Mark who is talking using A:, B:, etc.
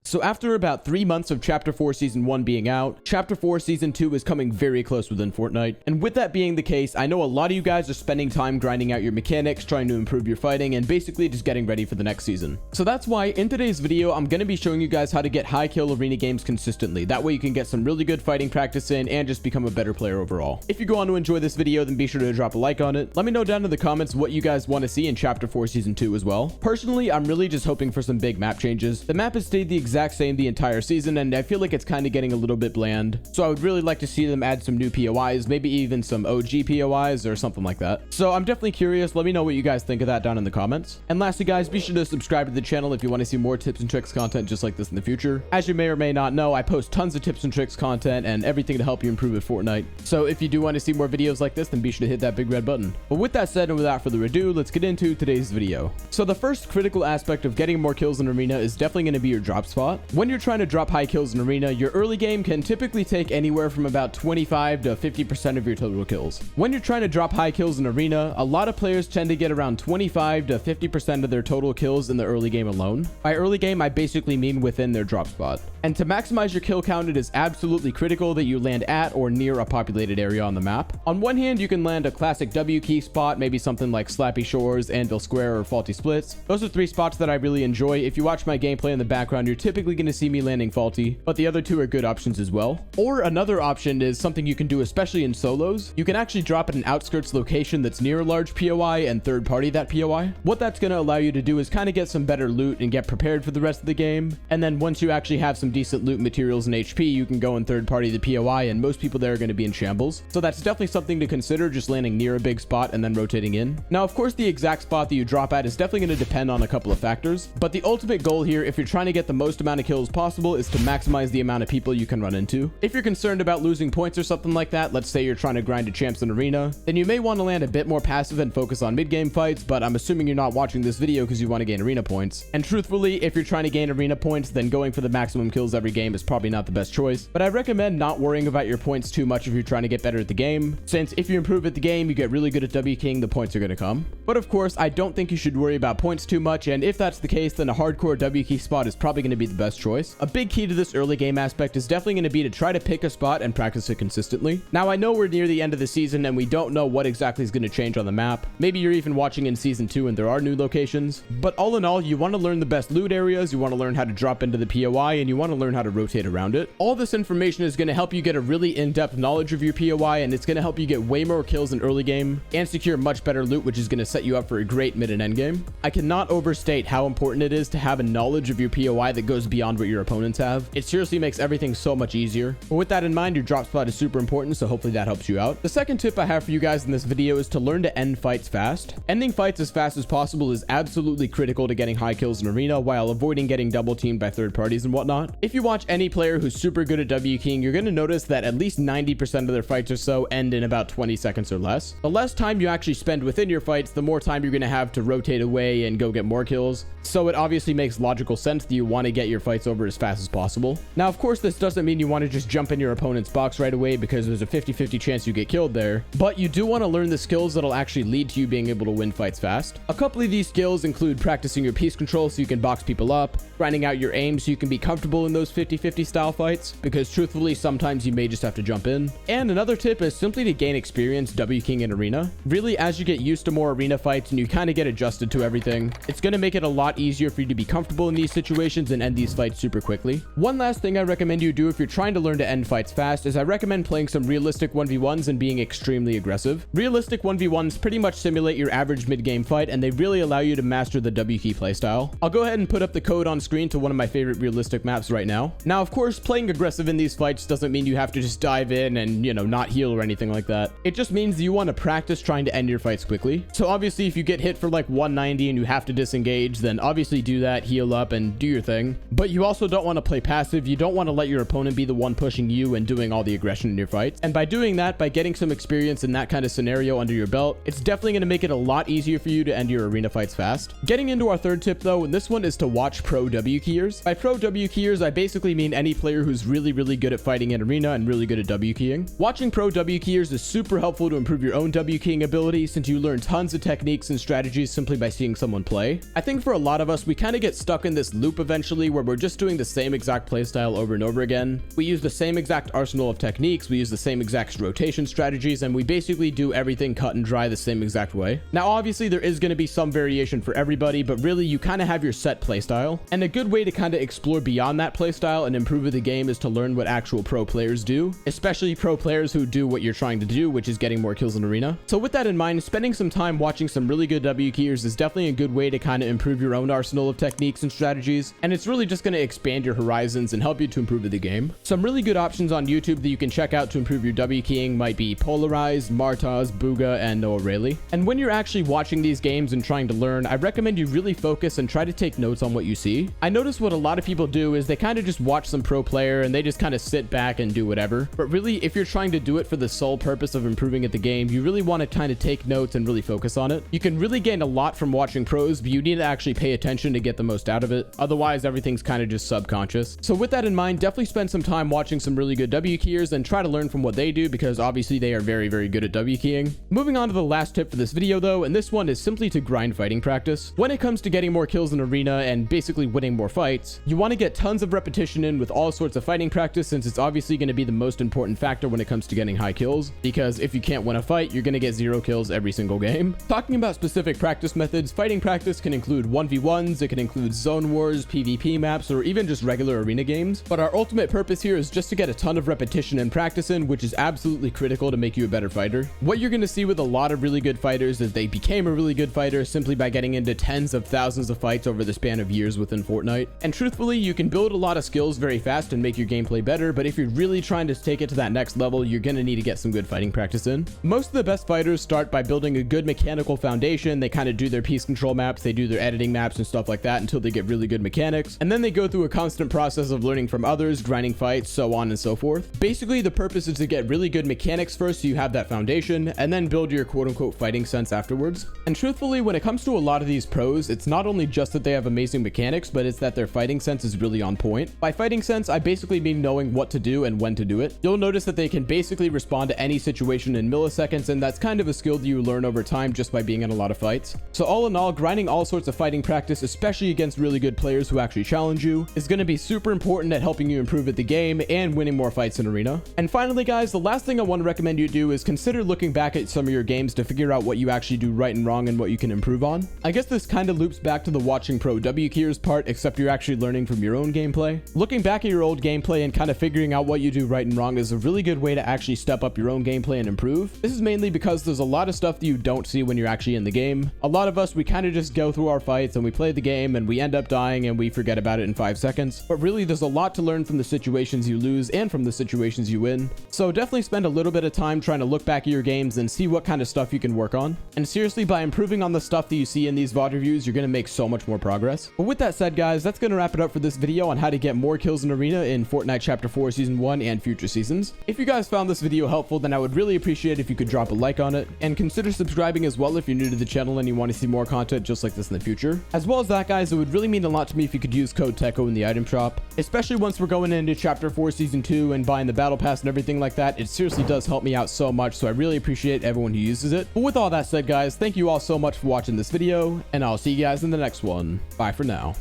A: So after about 3 months of Chapter 4 Season 1 being out, Chapter 4 Season 2 is coming very close within Fortnite. And with that being the case, I know a lot of you guys are spending time grinding out your mechanics, trying to improve your fighting, and basically just getting ready for the next season. So that's why in today's video, I'm going to be showing you guys how to get high kill arena games consistently. That way you can get some really good fighting practice in and just become a better player overall. If you go on to enjoy this video, then be sure to drop a like on it. Let me know down in the comments what you guys want to see in Chapter 4 Season 2 as well. Personally, I'm really just hoping for some big map changes. The map has stayed the exact same the entire season, and I feel like it's kind of getting a little bit bland. So I would really like to see them add some new POIs, maybe even some OG POIs or something like that. So I'm definitely curious. Let me know what you guys think of that down in the comments. And lastly, guys, be sure to subscribe to the channel if you want to see more tips and tricks content just like this in the future. As you may or may not know, I post tons of tips and tricks content and everything to help you improve at Fortnite. So if you do want to see more videos like this, then be sure to hit that big red button. But with that said, and without further ado, let's get into today's video. So the first critical aspect of getting more kills in arena is definitely going to be your drop spot. When you're trying to drop high kills in arena, your early game can typically take anywhere from about 25 to 50% of your total kills. When you're trying to drop high kills in arena, a lot of players tend to get around 25 to 50% of their total kills in the early game alone. By early game, I basically mean within their drop spot. And to maximize your kill count, it is absolutely critical that you land at or near a populated area on the map. On one hand, you can land a classic W key spot, maybe something like Slappy Shores, Anvil Square, or Faulty Splits. Those are 3 spots that I really enjoy. If you watch my gameplay in the background, you're typically going to see me landing Faulty, but the other 2 are good options as well. Or another option is something you can do, especially in solos. You can actually drop at an outskirts location that's near a large POI and third party that POI. What that's going to allow you to do is kind of get some better loot and get prepared for the rest of the game. And then once you actually have some decent loot materials and HP, you can go and third party the POI, and most people there are going to be in shambles. So that's definitely something to consider, just landing near a big spot and then rotating in. Now, of course, the exact spot that you drop at is definitely going to depend on a couple of factors, but the ultimate goal here, if you're trying to get the most amount of kills possible, is to maximize the amount of people you can run into. If you're concerned about losing points or something like that, let's say you're trying to grind to champs in arena, then you may want to land a bit more passive and focus on mid-game fights, but I'm assuming you're not watching this video because you want to gain arena points. And truthfully, if you're trying to gain arena points, then going for the maximum kills every game is probably not the best choice. But I recommend not worrying about your points too much if you're trying to get better at the game, since if you improve at the game, you get really good at W King, the points are going to come. But of course, I don't think you should worry about points too much, and if that's the case, then a hardcore W key spot is probably going to be the best choice. A big key to this early game aspect is definitely going to be to try to pick a spot and practice it consistently. Now, I know we're near the end of the season and we don't know what exactly is going to change on the map. Maybe you're even watching in Season 2 and there are new locations, but all in all, you want to learn the best loot areas, you want to learn how to drop into the POI, and you want to learn how to rotate around it. All this information is going to help you get a really in-depth knowledge of your POI, and it's going to help you get way more kills in early game and secure much better loot, which is going to set you up for a great mid and end game. I cannot overstate how important it is to have a knowledge of your POI that goes beyond what your opponents have. It seriously makes everything so much easier. But with that in mind, your drop spot is super important, so hopefully that helps you out. The second tip I have for you guys in this video is to learn to end fights fast. Ending fights as fast as possible is absolutely critical to getting high kills in arena while avoiding getting double teamed by third parties and whatnot. If you watch any player who's super good at W King, you're going to notice that at least 90% of their fights or so end in about 20 seconds or less. The less time you actually spend within your fights, the more time you're going to have to rotate away and go get more kills. So it obviously makes logical sense that you want to get your fights over as fast as possible. Now, of course, this doesn't mean you want to just jump in your opponent's box right away because there's a 50-50 chance you get killed there, but you do want to learn the skills that'll actually lead to you being able to win fights fast. A couple of these skills include practicing your piece control so you can box people up, grinding out your aim so you can be comfortable in those 50-50 style fights, because truthfully, sometimes you may just have to jump in. And another tip is simply to gain experience W King in arena. Really, as you get used to more arena fights and you kind of get adjusted to everything, it's going to make it a lot easier for you to be comfortable in these situations and end these fights super quickly. One last thing I recommend you do if you're trying to learn to end fights fast is I recommend playing some realistic 1v1s and being extremely aggressive. Realistic 1v1s pretty much simulate your average mid-game fight, and they really allow you to master the W key playstyle. I'll go ahead and put up the code on screen to one of my favorite realistic maps right now. Now, of course, playing aggressive in these fights doesn't mean you have to just dive in and, not heal or anything like that. It just means you want to practice trying to end your fights quickly. So obviously, if you get hit for like 190 and you have to disengage, then obviously do that, heal up, and do your thing. But you also don't want to play passive. You don't want to let your opponent be the one pushing you and doing all the aggression in your fights. And by doing that, by getting some experience in that kind of scenario under your belt, it's definitely going to make it a lot easier for you to end your arena fights fast. Getting into our third tip though, and this one is to watch Pro Wkers. By Pro Wkers, I basically mean any player who's really good at fighting in arena and really good at W keying. Watching Pro Wkers is super helpful to improve your own W keying ability, since you learn tons of techniques and strategies simply by seeing someone play. I think for a lot of us, we kind of get stuck in this loop eventually where where we're just doing the same exact playstyle over and over again. We use the same exact arsenal of techniques, we use the same exact rotation strategies, and we basically do everything cut and dry the same exact way. Now, obviously, there is going to be some variation for everybody, but really, you kind of have your set playstyle. And a good way to kind of explore beyond that playstyle and improve the game is to learn what actual pro players do, especially pro players who do what you're trying to do, which is getting more kills in arena. So with that in mind, spending some time watching some really good W keyers is definitely a good way to kind of improve your own arsenal of techniques and strategies, and it's really just going to expand your horizons and help you to improve the game. Some really good options on YouTube that you can check out to improve your W keying might be Polarized, Martaz, Booga, and Noah Rayleigh. And when you're actually watching these games and trying to learn, I recommend you really focus and try to take notes on what you see. I notice what a lot of people do is they kind of just watch some pro player and they just kind of sit back and do whatever. But really, if you're trying to do it for the sole purpose of improving at the game, you really want to kind of take notes and really focus on it. You can really gain a lot from watching pros, but you need to actually pay attention to get the most out of it. Otherwise, everything's kind of just subconscious. So with that in mind, definitely spend some time watching some really good W keyers and try to learn from what they do, because obviously they are very, very good at W keying. Moving on to the last tip for this video though, and this one is simply to grind fighting practice. When it comes to getting more kills in arena and basically winning more fights, you want to get tons of repetition in with all sorts of fighting practice, since it's obviously going to be the most important factor when it comes to getting high kills, because if you can't win a fight, you're going to get 0 kills every single game. Talking about specific practice methods, fighting practice can include 1v1s, it can include zone wars, PvP maps, or even just regular arena games. But our ultimate purpose here is just to get a ton of repetition and practice in, which is absolutely critical to make you a better fighter. What you're going to see with a lot of really good fighters is they became a really good fighter simply by getting into tens of thousands of fights over the span of years within Fortnite. And truthfully, you can build a lot of skills very fast and make your gameplay better, but if you're really trying to take it to that next level, you're going to need to get some good fighting practice in. Most of the best fighters start by building a good mechanical foundation. They kind of do their piece control maps, they do their editing maps and stuff like that until they get really good mechanics, and then they go through a constant process of learning from others, grinding fights, so on and so forth. Basically, the purpose is to get really good mechanics first so you have that foundation, and then build your quote-unquote fighting sense afterwards. And truthfully, when it comes to a lot of these pros, it's not only just that they have amazing mechanics, but it's that their fighting sense is really on point. By fighting sense, I basically mean knowing what to do and when to do it. You'll notice that they can basically respond to any situation in milliseconds, and that's kind of a skill that you learn over time just by being in a lot of fights. So all in all, grinding all sorts of fighting practice, especially against really good players who actually challenge you, is going to be super important at helping you improve at the game and winning more fights in arena. And finally, guys, the last thing I want to recommend you do is consider looking back at some of your games to figure out what you actually do right and wrong and what you can improve on. I guess this kind of loops back to the watching pro W keyers part, except you're actually learning from your own gameplay. Looking back at your old gameplay and kind of figuring out what you do right and wrong is a really good way to actually step up your own gameplay and improve. This is mainly because there's a lot of stuff that you don't see when you're actually in the game. A lot of us, we kind of just go through our fights and we play the game and we end up dying and we forget about it in 5 seconds. But really, there's a lot to learn from the situations you lose and from the situations you win. So definitely spend a little bit of time trying to look back at your games and see what kind of stuff you can work on. And seriously, by improving on the stuff that you see in these VOD reviews, you're going to make so much more progress. But with that said, guys, that's going to wrap it up for this video on how to get more kills in arena in Fortnite Chapter 4 Season 1 and future seasons. If you guys found this video helpful, then I would really appreciate if you could drop a like on it, and consider subscribing as well if you're new to the channel and you want to see more content just like this in the future. As well as that, guys, it would really mean a lot to me if you could use code Teckoh in the item shop, especially once we're going into Chapter 4 Season 2 and buying the battle pass and everything like that. It seriously does help me out so much, so I really appreciate everyone who uses it. But with all that said, guys, thank you all so much for watching this video, and I'll see you guys in the next one. Bye for now.